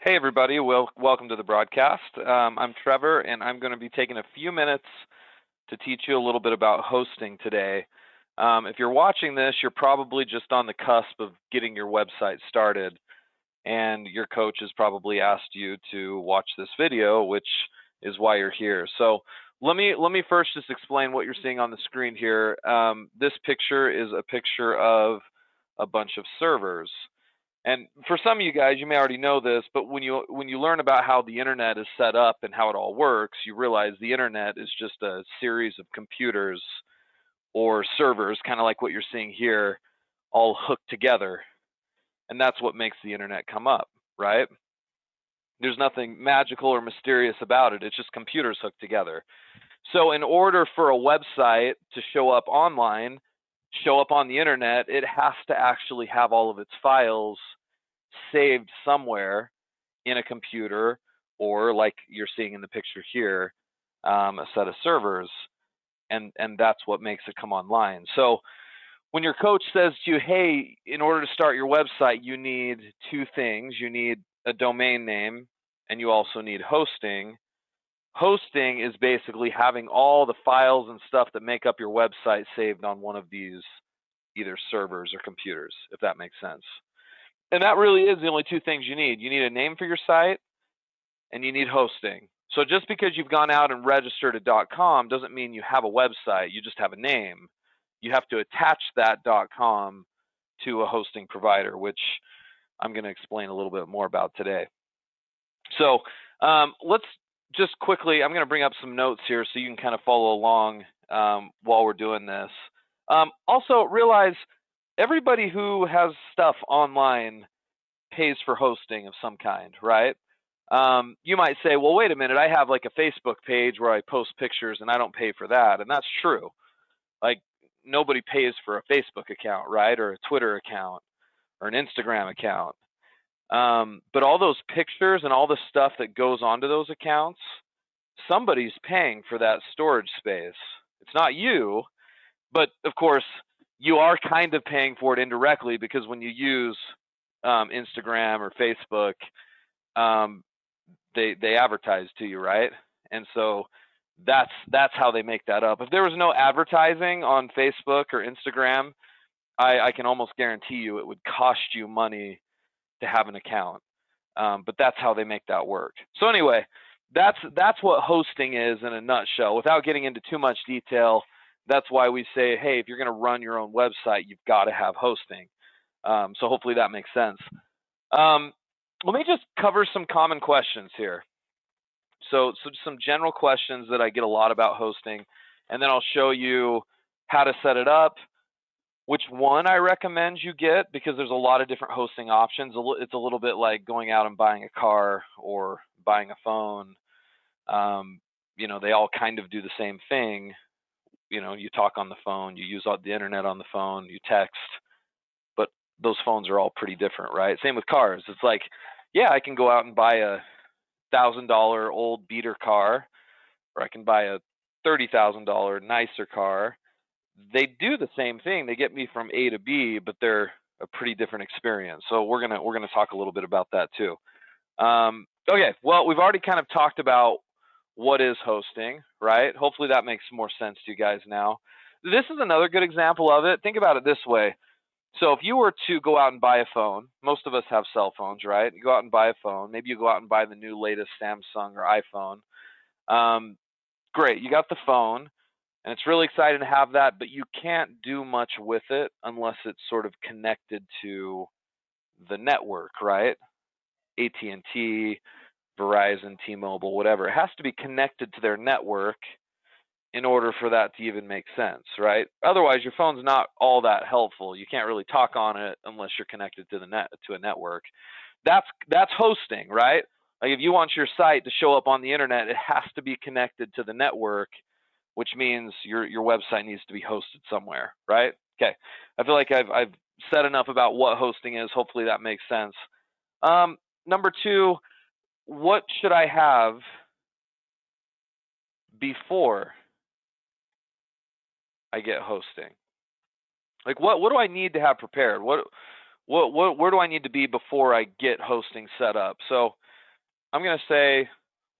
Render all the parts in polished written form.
Hey everybody, welcome to the broadcast. I'm Trevor, and I'm going to be taking a few minutes to teach you a little bit about hosting today. If you're watching this, you're probably just on the cusp of getting your website started, and your coach has probably asked you to watch this video, which is why you're here. So let me first just explain what you're seeing on the screen here. This picture is a picture of a bunch of servers. And for some of you guys, you may already know this, but when you learn about how the internet is set up and how it all works, you realize the internet is just a series of computers or servers, kind of like what you're seeing here, all hooked together. And that's what makes the internet come up, right? There's nothing magical or mysterious about it. It's just computers hooked together. So in order for a website to show up online, show up on the internet, it has to actually have all of its files saved somewhere in a computer, or like you're seeing in the picture here, a set of servers, and that's what makes it come online. So when your coach says to you, hey, in order to start your website, you need two things. You need a domain name, and you also need hosting. Hosting is basically having all the files and stuff that make up your website saved on one of these either servers or computers, if that makes sense. And that really is the only two things you need. You need a name for your site, and you need hosting. So just because you've gone out and registered a .com doesn't mean you have a website. You just have a name. You have to attach that .com to a hosting provider, which I'm going to explain a little bit more about today. So let's just quickly, I'm going to bring up some notes here so you can kind of follow along while we're doing this. Also realize everybody who has stuff online pays for hosting of some kind, right? You might say, well, wait a minute, I have like a Facebook page where I post pictures and I don't pay for that. And that's true. Like nobody pays for a Facebook account, right? Or a Twitter account or an Instagram account. But all those pictures and all the stuff that goes onto those accounts, somebody's paying for that storage space. It's not you, but of course, you are kind of paying for it indirectly, because when you use Instagram or Facebook, they advertise to you, right? And so that's how they make that up. If there was no advertising on Facebook or Instagram, I can almost guarantee you it would cost you money to have an account. But that's how they make that work. So anyway, that's what hosting is in a nutshell. Without getting into too much detail, that's why we say, hey, if you're going to run your own website, you've got to have hosting. So hopefully that makes sense. Let me just cover some common questions here. So some general questions that I get a lot about hosting, and then I'll show you how to set it up, which one I recommend you get, because there's a lot of different hosting options. It's a little bit like going out and buying a car or buying a phone. They all kind of do the same thing. You talk on the phone, you use the internet on the phone, you text, but those phones are all pretty different, right? Same with cars. It's like, yeah, I can go out and buy a $1,000 old beater car, or I can buy a $30,000 nicer car. They do the same thing. They get me from A to B, but they're a pretty different experience. So we're gonna talk a little bit about that too. Okay, well, we've already kind of talked about what is hosting, right? Hopefully that makes more sense to you guys now. This is another good example of it. Think about it this way. So if you were to go out and buy a phone, most of us have cell phones, right? You go out and buy a phone. Maybe you go out and buy the new latest Samsung or iPhone. Great, you got the phone, and it's really exciting to have that, but you can't do much with it unless it's sort of connected to the network, right? AT&T, Verizon, T-Mobile, whatever. It has to be connected to their network in order for that to even make sense, right? Otherwise, your phone's not all that helpful. You can't really talk on it unless you're connected to a network. That's hosting, right? Like if you want your site to show up on the internet, it has to be connected to the network, which means your website needs to be hosted somewhere, right? Okay, I feel like I've said enough about what hosting is. Hopefully that makes sense. Number two, what should I have before I get hosting? Like what do I need to have prepared? Where do I need to be before I get hosting set up? So I'm going to say,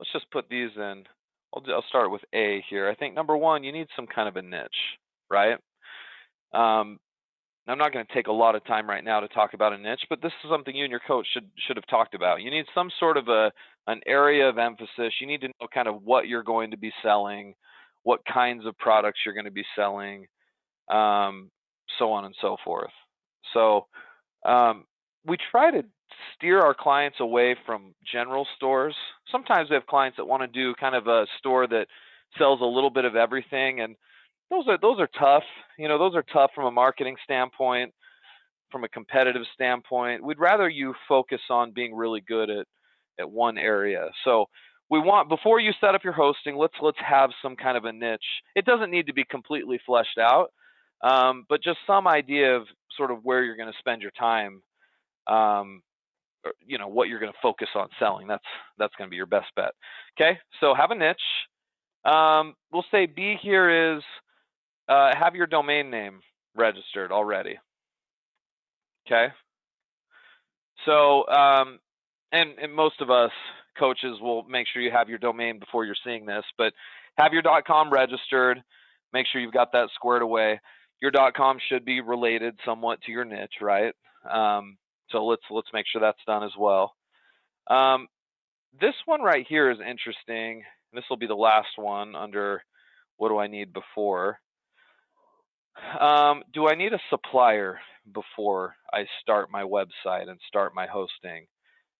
let's just put these in. I'll start with A here. I think number one, you need some kind of a niche, right? I'm not going to take a lot of time right now to talk about a niche, but this is something you and your coach should have talked about. You need some sort of an area of emphasis. You need to know kind of what you're going to be selling, what kinds of products you're going to be selling, so on and so forth. So we try to steer our clients away from general stores. Sometimes we have clients that want to do kind of a store that sells a little bit of everything, and those are tough. Those are tough from a marketing standpoint, from a competitive standpoint. We'd rather you focus on being really good at one area. So we want, before you set up your hosting, let's have some kind of a niche. It doesn't need to be completely fleshed out, but just some idea of sort of where you're going to spend your time, or, what you're going to focus on selling. That's going to be your best bet. Okay, so have a niche. We'll say B here is have your domain name registered already. Okay. So, and most of us coaches will make sure you have your domain before you're seeing this, but have your .com registered. Make sure you've got that squared away. Your .com should be related somewhat to your niche, right? So let's make sure that's done as well. This one right here is interesting. This will be the last one under what do I need before. Do I need a supplier before I start my website and start my hosting?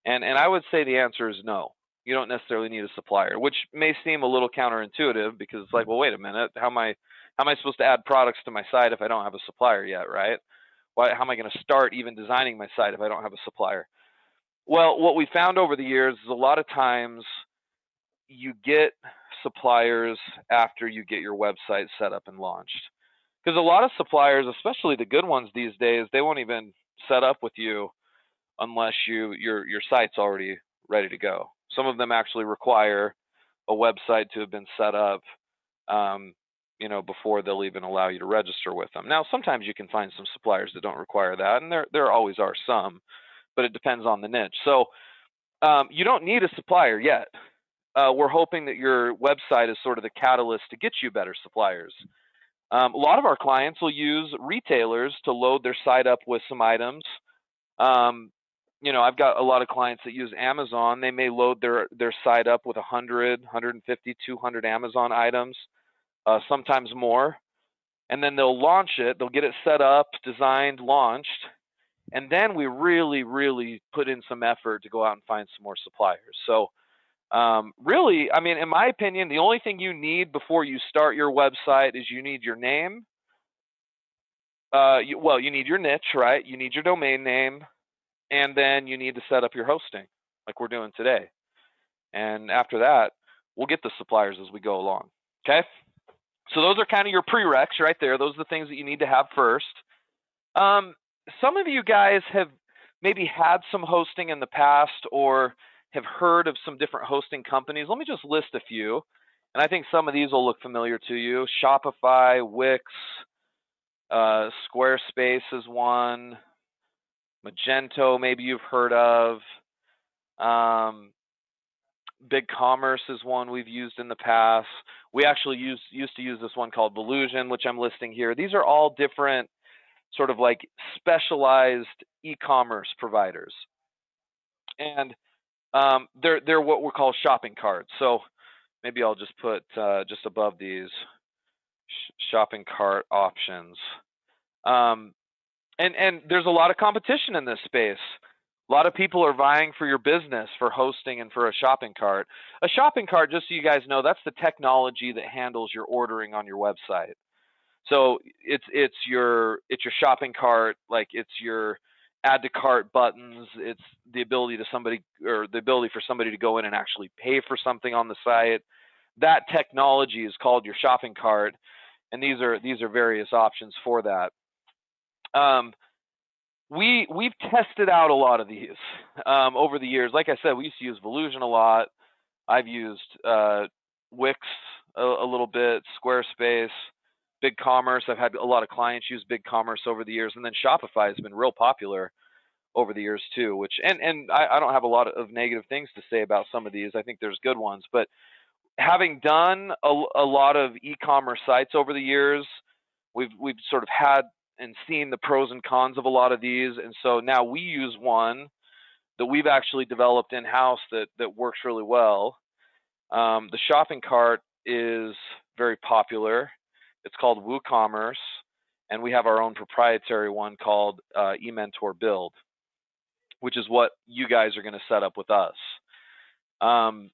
And I would say the answer is no. You don't necessarily need a supplier, which may seem a little counterintuitive because it's like, well, wait a minute, how am I supposed to add products to my site if I don't have a supplier yet, right? How am I going to start even designing my site if I don't have a supplier? Well, what we found over the years is a lot of times you get suppliers after you get your website set up and launched. Because a lot of suppliers, especially the good ones these days, they won't even set up with you unless your site's already ready to go. Some of them actually require a website to have been set up, before they'll even allow you to register with them. Now, sometimes you can find some suppliers that don't require that, and there always are some, but it depends on the niche. So you don't need a supplier yet. We're hoping that your website is sort of the catalyst to get you better suppliers. A lot of our clients will use retailers to load their site up with some items. I've got a lot of clients that use Amazon. They may load their site up with 100, 150, 200 Amazon items, sometimes more. And then they'll launch it. They'll get it set up, designed, launched. And then we really, really put in some effort to go out and find some more suppliers. So really, I mean, in my opinion, the only thing you need before you start your website is you need your name. You need your niche, right? You need your domain name, and then you need to set up your hosting like we're doing today. And after that, we'll get the suppliers as we go along. Okay? So those are kind of your prereqs right there. Those are the things that you need to have first. Some of you guys have maybe had some hosting in the past or have heard of some different hosting companies. Let me just list a few, and I think some of these will look familiar to you. Shopify, Wix, Squarespace is one. Magento, maybe you've heard of. BigCommerce is one we've used in the past. We actually used to use this one called Volusion, which I'm listing here. These are all different sort of like specialized e-commerce providers. And they're what we call shopping carts. So maybe I'll just put just above these shopping cart options. And there's a lot of competition in this space. A lot of people are vying for your business for hosting and for a shopping cart. A shopping cart, just so you guys know, that's the technology that handles your ordering on your website. So it's your shopping cart, like it's your add to cart buttons. It's the ability for somebody to go in and actually pay for something on the site. That technology is called your shopping cart, and these are various options for that. We've tested out a lot of these over the years. Like I said, we used to use Volusion a lot. I've used Wix a little bit, Squarespace, BigCommerce. I've had a lot of clients use BigCommerce over the years, and then Shopify has been real popular. over the years too, which, and I don't have a lot of negative things to say about some of these. I think there's good ones, but having done a lot of e-commerce sites over the years, we've sort of had and seen the pros and cons of a lot of these, and so now we use one that we've actually developed in-house that works really well. The shopping cart is very popular. It's called WooCommerce, and we have our own proprietary one called Ementorbuild, which is what you guys are going to set up with us. And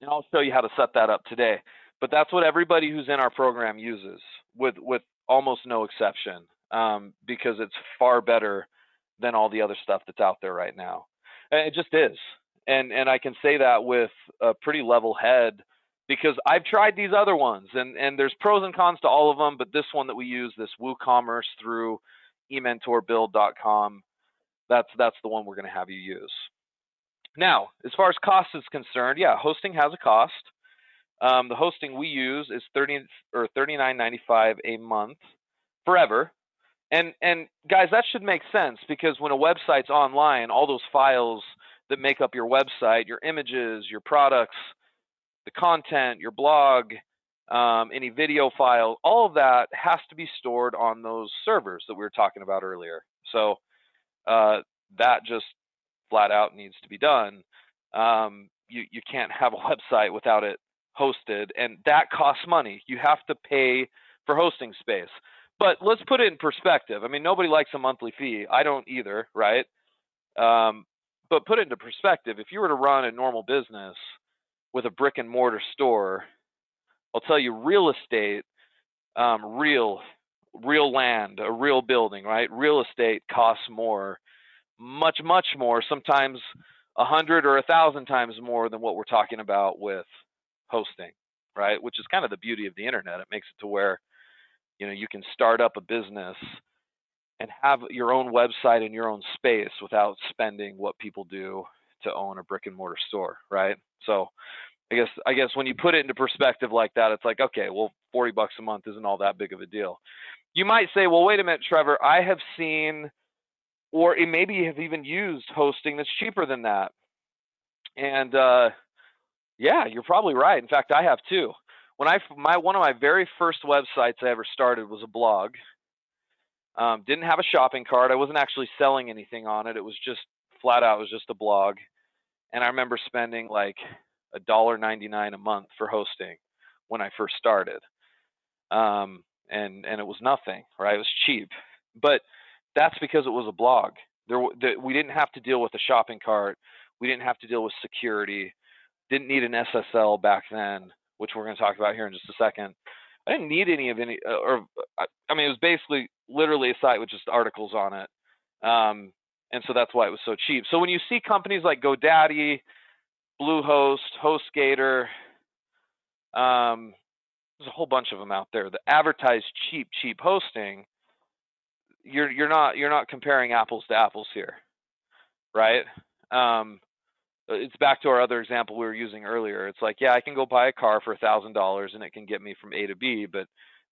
I'll show you how to set that up today. But that's what everybody who's in our program uses, with almost no exception, because it's far better than all the other stuff that's out there right now. And it just is. And I can say that with a pretty level head, because I've tried these other ones, and there's pros and cons to all of them, but this one that we use, this WooCommerce through Ementorbuild.com, that's the one we're going to have you use. Now, as far as cost is concerned, yeah, hosting has a cost. The hosting we use is $39.95 a month forever. And guys, that should make sense, because when a website's online, all those files that make up your website, your images, your products, the content, your blog, any video file, all of that has to be stored on those servers that we were talking about earlier. So that just flat out needs to be done. You can't have a website without it hosted, and that costs money. You have to pay for hosting space. But let's put it in perspective. I mean, nobody likes a monthly fee. I don't either, right? But put it into perspective. If you were to run a normal business with a brick and mortar store, I'll tell you, real estate, real land, a real building, right? Real estate costs more, much more, sometimes 100 or 1,000 times more than what we're talking about with hosting, right? Which is kind of the beauty of the internet. It makes it to where, you can start up a business and have your own website in your own space without spending what people do to own a brick and mortar store, right? So I guess when you put it into perspective like that, it's like, okay, well, $40 a month isn't all that big of a deal. You might say, well, wait a minute, Trevor, I have seen, or maybe you have even used hosting that's cheaper than that. And yeah, you're probably right. In fact, I have too. When one of my very first websites I ever started was a blog. Didn't have a shopping cart. I wasn't actually selling anything on it. It was just flat out, it was just a blog. And I remember spending like $1.99 a month for hosting when I first started. And it was nothing, right? It was cheap. But that's because it was a blog. We didn't have to deal with a shopping cart. We didn't have to deal with security. Didn't need an SSL back then, which we're going to talk about here in just a second. I didn't need any, it was basically literally a site with just articles on it. And so that's why it was so cheap. So when you see companies like GoDaddy, Bluehost, HostGator, there's a whole bunch of them out there that advertise cheap hosting, you're not comparing apples to apples here, right? It's back to our other example we were using earlier. It's like, yeah, I can go buy a car for $1,000 and it can get me from A to B, but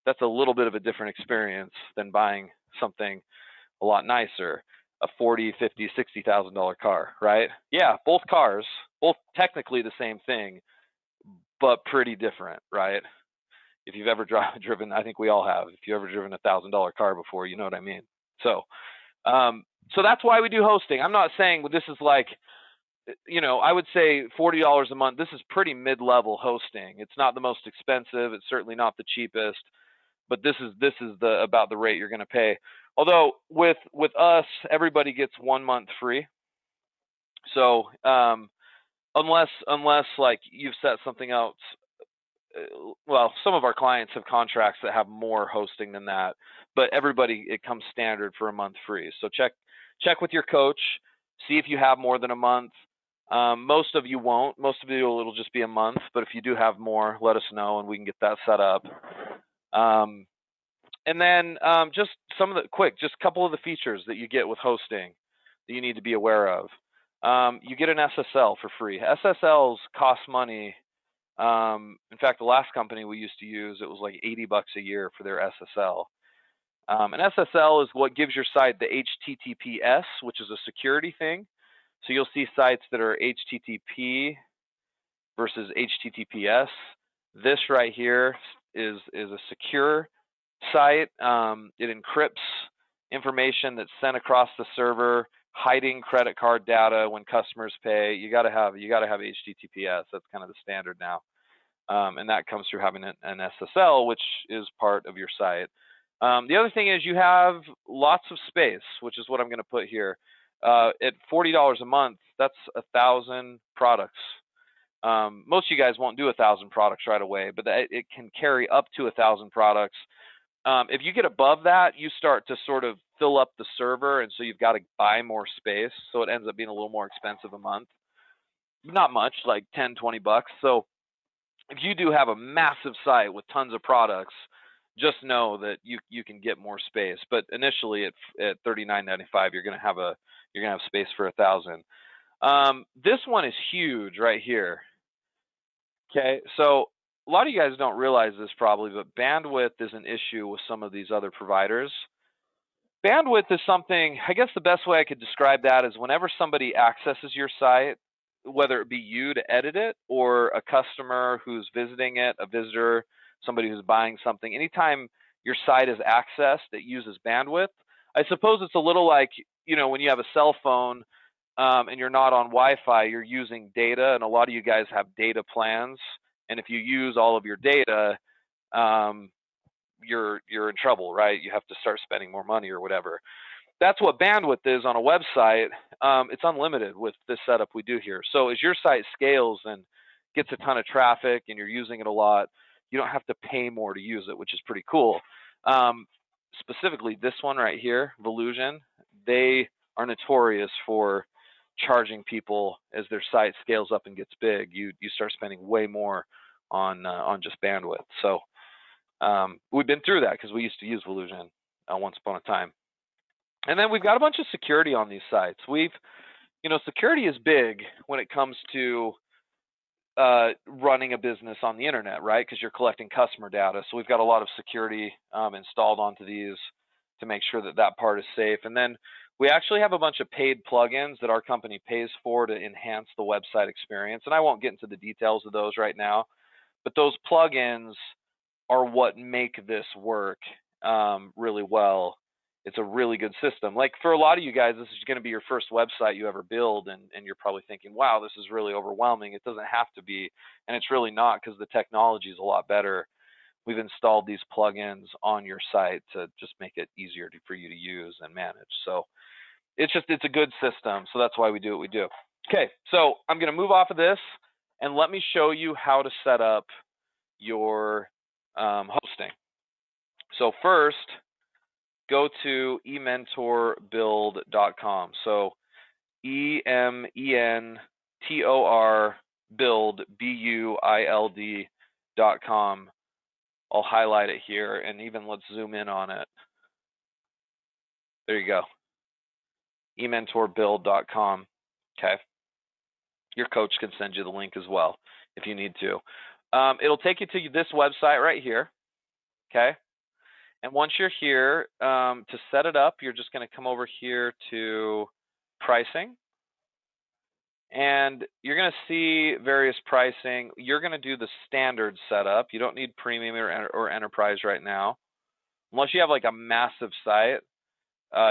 that's a little bit of a different experience than buying something a lot nicer, a $40,000, $50,000, $60,000 car, right? Yeah, both cars, both technically the same thing, but pretty different, right? If you've ever driven, I think we all have. If you've ever driven a $1,000 car before, you know what I mean. So that's why we do hosting. I'm not saying this is like, I would say $40 a month. This is pretty mid-level hosting. It's not the most expensive. It's certainly not the cheapest, but this is about the rate you're going to pay. Although with us, everybody gets 1 month free. So unless like you've set something else, well, some of our clients have contracts that have more hosting than that, but everybody, it comes standard for a month free. So check with your coach, see if you have more than a month. Most of you won't. Most of you, it'll just be a month. But if you do have more, let us know and we can get that set up. And then just a couple of the features that you get with hosting that you need to be aware of. You get an SSL for free. SSLs cost money. In fact, the last company we used to use, it was like $80 a year for their SSL. And SSL is what gives your site the HTTPS, which is a security thing. So you'll see sites that are HTTP versus HTTPS. This right here is a secure site. It encrypts information that's sent across the server, hiding credit card data when customers pay. You got to have HTTPS. That's kind of the standard now, and that comes through having an SSL, which is part of your site. The other thing is you have lots of space, which is what I'm going to put here. At $40 a month, that's 1,000 products. Most of you guys won't do 1,000 products right away, but it can carry up to 1,000 products. If you get above that, you start to sort of fill up the server, and so you've got to buy more space. So it ends up being a little more expensive a month. Not much, like 10, 20 bucks. So if you do have a massive site with tons of products, just know that you can get more space. But initially at $39.95, you're gonna have space for 1,000. This one is huge right here. Okay, so a lot of you guys don't realize this probably, but bandwidth is an issue with some of these other providers. Bandwidth is something, I guess the best way I could describe that is whenever somebody accesses your site, whether it be you to edit it or a customer who's visiting it, a visitor, somebody who's buying something, anytime your site is accessed, it uses bandwidth. I suppose it's a little like, when you have a cell phone and you're not on Wi-Fi, you're using data, and a lot of you guys have data plans. And if you use all of your data, you're in trouble, right? You have to start spending more money or whatever. That's what bandwidth is on a website. It's unlimited with this setup we do here. So as your site scales and gets a ton of traffic and you're using it a lot, you don't have to pay more to use it, which is pretty cool. Specifically, this one right here, Volusion, they are notorious for charging people as their site scales up and gets big. You start spending way more on just bandwidth. So we've been through that because we used to use Volusion once upon a time. And then we've got a bunch of security on these sites. Security is big when it comes to running a business on the internet, right? Because you're collecting customer data. So we've got a lot of security installed onto these to make sure that part is safe. And then we actually have a bunch of paid plugins that our company pays for to enhance the website experience. And I won't get into the details of those right now, but those plugins are what make this work really well. It's a really good system. Like for a lot of you guys, this is going to be your first website you ever build, and you're probably thinking, wow, this is really overwhelming. It doesn't have to be, and it's really not, because the technology is a lot better. We've installed these plugins on your site to just make it easier for you to use and manage. So it's a good system. So that's why we do what we do. Okay, so I'm going to move off of this, and let me show you how to set up your hosting. So first, go to ementorbuild.com. So EMENTOR build, BUILD.com. I'll highlight it here, and even let's zoom in on it. There you go. Ementorbuild.com. Okay. Your coach can send you the link as well if you need to. It'll take you to this website right here. Okay. And once you're here, to set it up, you're just going to come over here to pricing. And you're going to see various pricing. You're going to do the standard setup. You don't need premium or enterprise right now. Unless you have like a massive site,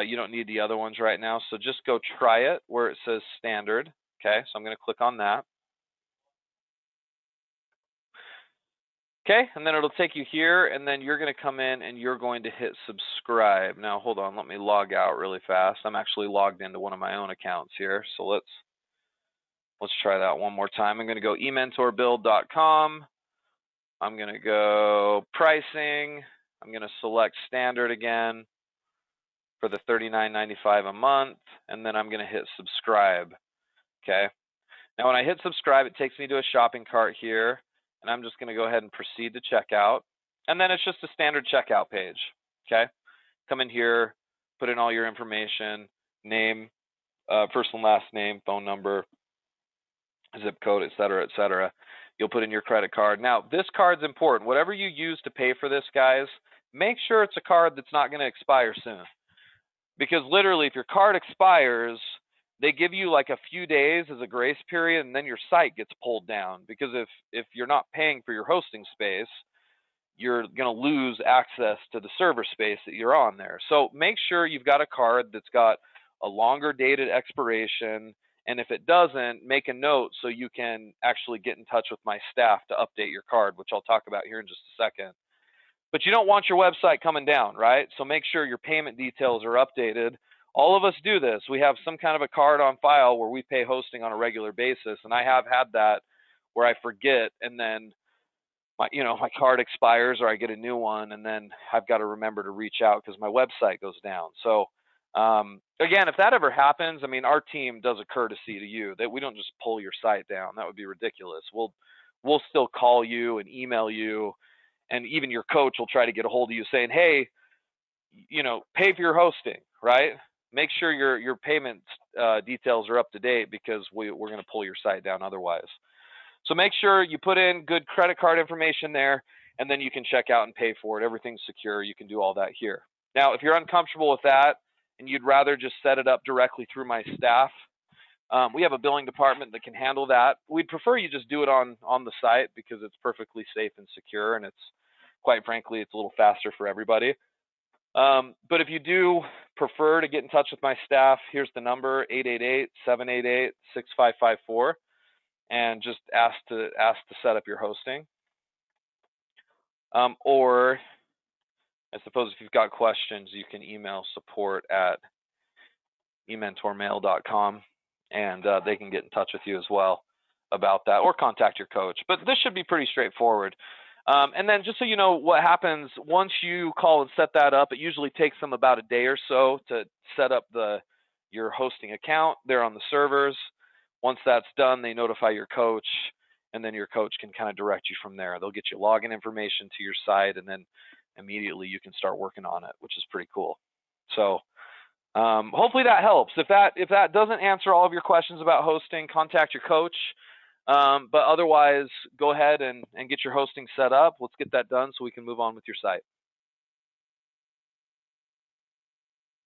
you don't need the other ones right now. So just go try it where it says standard. Okay, so I'm going to click on that. Okay, and then it'll take you here, and then you're going to come in and you're going to hit subscribe. Now, hold on, let me log out really fast. I'm actually logged into one of my own accounts here, so let's try that one more time. I'm going to go ementorbuild.com. I'm going to go pricing. I'm going to select standard again for the $39.95 a month, and then I'm going to hit subscribe. Okay, now when I hit subscribe, it takes me to a shopping cart here. And I'm just going to go ahead and proceed to checkout. And then it's just a standard checkout page. Okay. Come in here, put in all your information, name, first and last name, phone number, zip code, et cetera, et cetera. You'll put in your credit card. Now, this card's important. Whatever you use to pay for this, guys, make sure it's a card that's not going to expire soon. Because literally, if your card expires, they give you like a few days as a grace period, and then your site gets pulled down. Because if you're not paying for your hosting space, you're going to lose access to the server space that you're on there. So make sure you've got a card that's got a longer dated expiration, and if it doesn't, make a note so you can actually get in touch with my staff to update your card, which I'll talk about here in just a second. But you don't want your website coming down, right? So make sure your payment details are updated. All of us do this. We have some kind of a card on file where we pay hosting on a regular basis, and I have had that where I forget, and then my card expires, or I get a new one, and then I've got to remember to reach out because my website goes down. So again, if that ever happens, I mean, our team does a courtesy to you that we don't just pull your site down. That would be ridiculous. We'll still call you and email you, and even your coach will try to get a hold of you saying, hey, pay for your hosting, right? Make sure your payment details are up to date, because we're going to pull your site down otherwise. So make sure you put in good credit card information there, and then you can check out and pay for it. Everything's secure. You can do all that here. Now, if you're uncomfortable with that and you'd rather just set it up directly through my staff, we have a billing department that can handle that. We'd prefer you just do it on the site, because it's perfectly safe and secure, and quite frankly, it's a little faster for everybody. But if you do prefer to get in touch with my staff, here's the number, 888-788-6554. And just ask to set up your hosting. Or I suppose if you've got questions, you can email support@ementormail.com, and they can get in touch with you as well about that, or contact your coach. But this should be pretty straightforward. And then just so you know what happens once you call and set that up, it usually takes them about a day or so to set up your hosting account there on the servers. Once that's done, they notify your coach, and then your coach can kind of direct you from there. They'll get you login information to your site, and then immediately you can start working on it, which is pretty cool. So hopefully that helps. If that doesn't answer all of your questions about hosting, contact your coach. But otherwise, go ahead and get your hosting set up. Let's get that done so we can move on with your site.